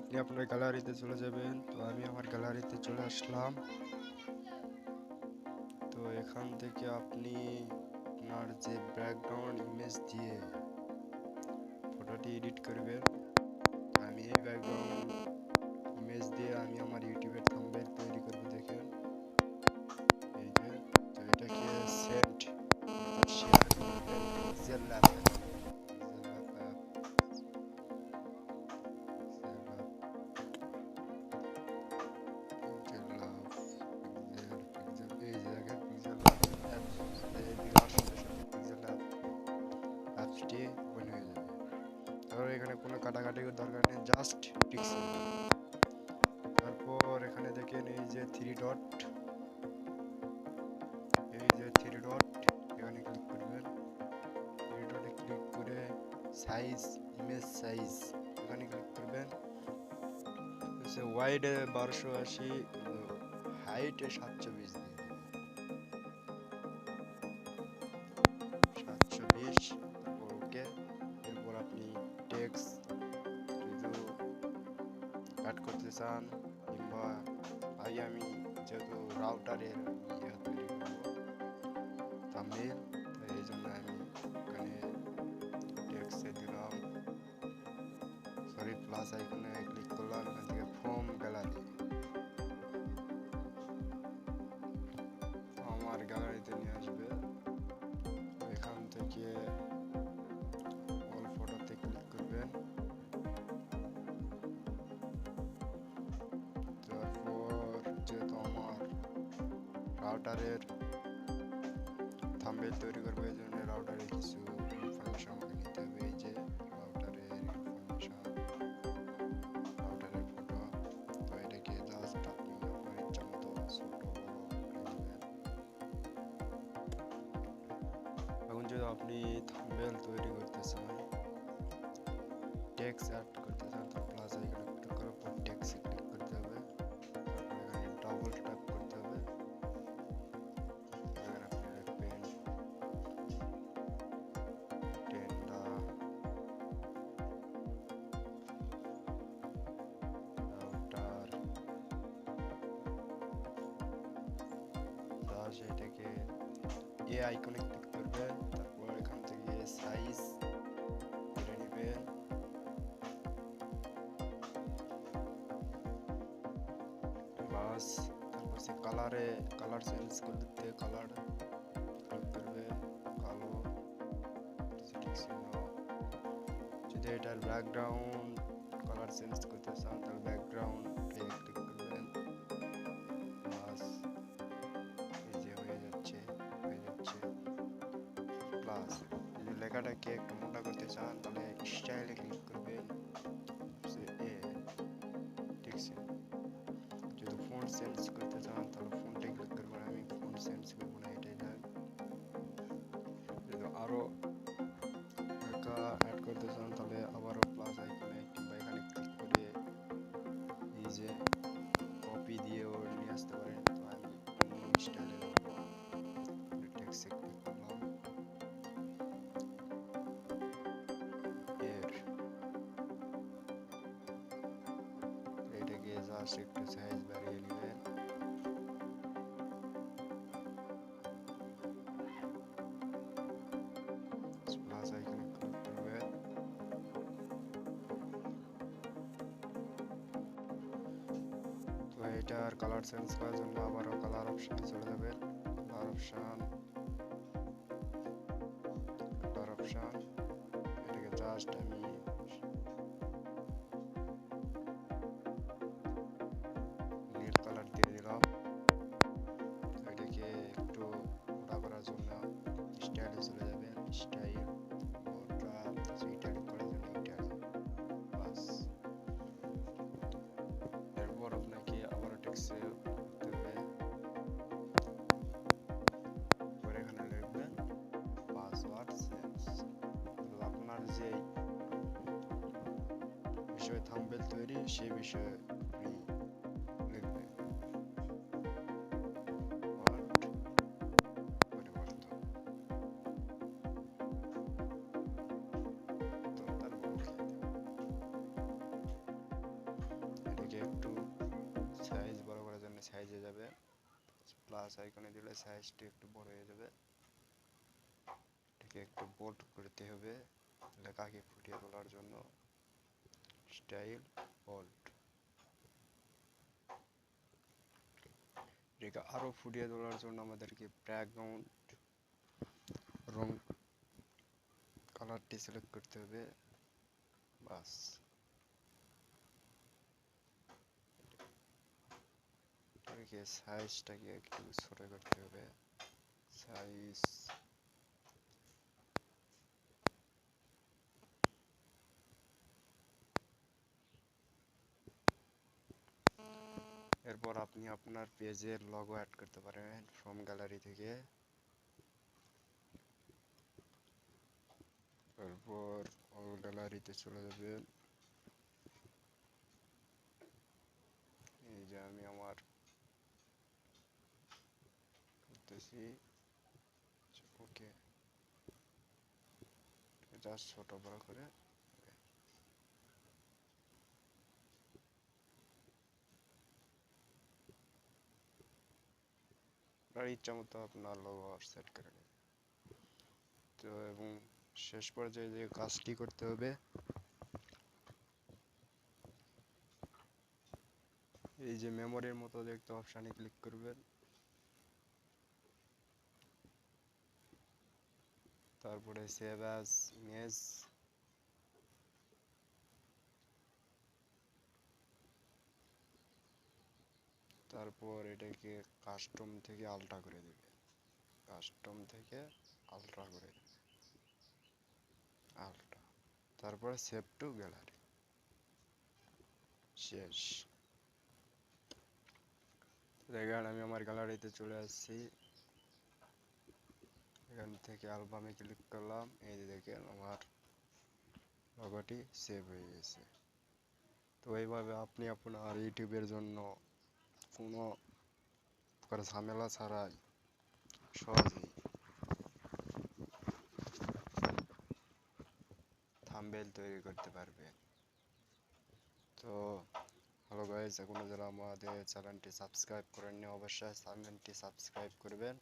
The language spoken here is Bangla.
আপনি আপনার গ্যালারিতে চলে যাবেন। তো আমি আমার গ্যালারিতে চলে আসলাম। তো এখান থেকে আপনি আপনার যে ব্যাকগ্রাউন্ড ইমেজ দিয়ে ফটোটি এডিট করবেন। আমি এই ব্যাকগ্রাউন্ড ইমেজ দিয়ে আমি আমার ইউটিউবের থাম্বনেল তৈরি করব। দেখেন এই যে, তো এটাকে সেট অর্থাৎ শেয়ার করবেন পিক্সেল ল্যাব অ্যাপসটি ওপেন হয়ে যাবে। তারপর এখানে কোনো কাটাকাটির দরকার নেই, জাস্ট পিক্সেল। তারপর এখানে দেখেন এই যে থ্রি ডট, এখানে ক্লিক করবেন। থ্রি ডটে ক্লিক করে সাইজ, ইমেজ সাইজ এখানে ক্লিক করবেন। ওয়াইডে 1280, হাইটে 720 দিয়ে দেবেন, 720। তারপর ওকে। এরপর আপনি টেক্সট যদি অ্যাড করতে চান, কিংবা আগে আমি যেহেতু রাউটারের তৈরি করবো থাম্বনেল, তো এই জন্য আমি এখানে টেক্সটে দিলাম, প্লাস আইকনে ক্লিক করলাম। এখান থেকে ফ্রম গ্যালারি, আমার গ্যালারিতে নিয়ে আসবে। এখান থেকে অল ফটোতে ক্লিক করবেন। তারপর যেহেতু আমার রাউটারের থাম্বনেল তৈরি করবো, এই জন্য রাউটারের কিছু ইনফরমেশন আমাকে নিতে হবে। এই যে রাউটারের ইনফরমেশন, রাউটারের ফটো। তো এটাকে জাস্ট আপনি আপনার ইচ্ছা মতো ছোট বড় করে নেবেন। এখন যদি আপনি থাম্বনেল তৈরি করতে চান, টেক্সট অ্যাড করতে চান, তো প্লাস আইকনে ক্লিক করার পর টেক্সটে ক্লিক করতে হবে। তারপর এখানে ডাবল ট্যাপ করতে হবে। এখানে আপনি লিখবেন টেন্ডা রাউটার। জাস্ট এটাকে এ আইকনে ক্লিক করবেন। তারপর এখান থেকে সাইজ করে নেবেন। বাস। তারপর সে কালার চেঞ্জ করতে কালার ক্লিক করবেন, কালো চিহ্ন। যদি এটার ব্যাকগ্রাউন্ড কালার চেঞ্জ করতে চান, তাহলে ব্যাকগ্রাউন্ড ক্লিক করবেন। বাস, এই যে হয়ে যাচ্ছে। প্লাস যদি লেখাটাকে একটু মোটা করতে চান, তাহলে স্টাইলে ক্লিক করবেন। ঠিক আছে। যদি ফন্ট চেঞ্জ করতে চান, তাহলে ফন্টে ক্লিক করবেন। আমি ফন্ট চেঞ্জ করবো না, এটাই থাক। যদি আরো লেখা অ্যাড করতে চান, তাহলে আবারও প্লাস আইকনে কিংবা এখানে ক্লিক করে এই যে কপি দিয়েও নিয়ে আসতে পারেন। তো আমি অন্য স্টাইলে করবো, টেক্সটে ক্লিক করলাম। এটাকে জাস্ট একটু সাইজ বাড়িয়ে নেবেন। প্লাস আইকনে ক্লিক করবেন। তো এটার কালার চেঞ্জ করার জন্য আবারও কালার অপশনে চলে যাবেন। কালার অপশন, এটাকে জাস্ট আমি নীল কালার দিয়ে দিলাম। এটাকে একটু মোটা করার জন্য স্টাইলে চলে যাবেন। স্টাইল ইটালিক করার জন্য ইটালিক। বাস। এরপর আপনাকে আবারও টেক্সটে করতে হবে। পরে এখানে লিখবেন পাসওয়ার্ড চেঞ্জ। আপনার যে বিষয়ে থাম্বনেল তৈরি, সেই বিষয়ে আপনি লিখবেন। সাইজে যাবে, প্লাস আইকনে দিলে সাইজটি একটু বড় হয়ে যাবে। এটাকে একটু বোল্ড করতে হবে লেখাকে ফুটিয়ে তোলার জন্য। স্টাইল বোল্ড, এটাকে আরো ফুটিয়ে তোলার জন্য আমাদেরকে ব্যাকগ্রাউন্ড রং কালারটি সিলেক্ট করতে হবে। বাস, এটাকে সাইজটাকে একটু ছোট করতে হবে। সাইজ এরপর আপনি আপনার পেজের লগো অ্যাড করতে পারেন ফ্রম গ্যালারি থেকে। তারপর অল গ্যালারিতে চলে যাবেন। এই যে আমি আমার করতেছি, ওকে, জাস্ট ছোট বড় করে। আপনার ইচ্ছা মতো আপনার লোগো সেট করে নেবেন। তো এবং শেষ পর্যায়ে যে কাজটি করতে হবে, এই যে মেমোরির মতো দেখতে অপশানে ক্লিক করবেন। তারপরে সেভ অ্যাজ ইমেজ, তারপর এটাকে কাস্টম থেকে আলট্রা করে দেবে, কাস্টম থেকে আলট্রা করে দেবে, আলট্রা, তারপরে সেভ টু গ্যালারি। শেষ। দেখেন আমি আমার গ্যালারিতে চলে আসছি, এখান থেকে অ্যালবামে ক্লিক করলাম, এই যে দেখেন আমার লোগোটি সেভ হয়ে গেছে। তো এইভাবে আপনি আপনার ইউটিউবের জন্য কোনো প্রকার ঝামেলা ছাড়াই সহজেই থাম্বনেইল তৈরি করতে পারবেন। তো হ্যালো গাইস, এখনো যারা আমাদের চ্যানেলটি সাবস্ক্রাইব করেননি অবশ্যই চ্যানেলটি সাবস্ক্রাইব করবেন।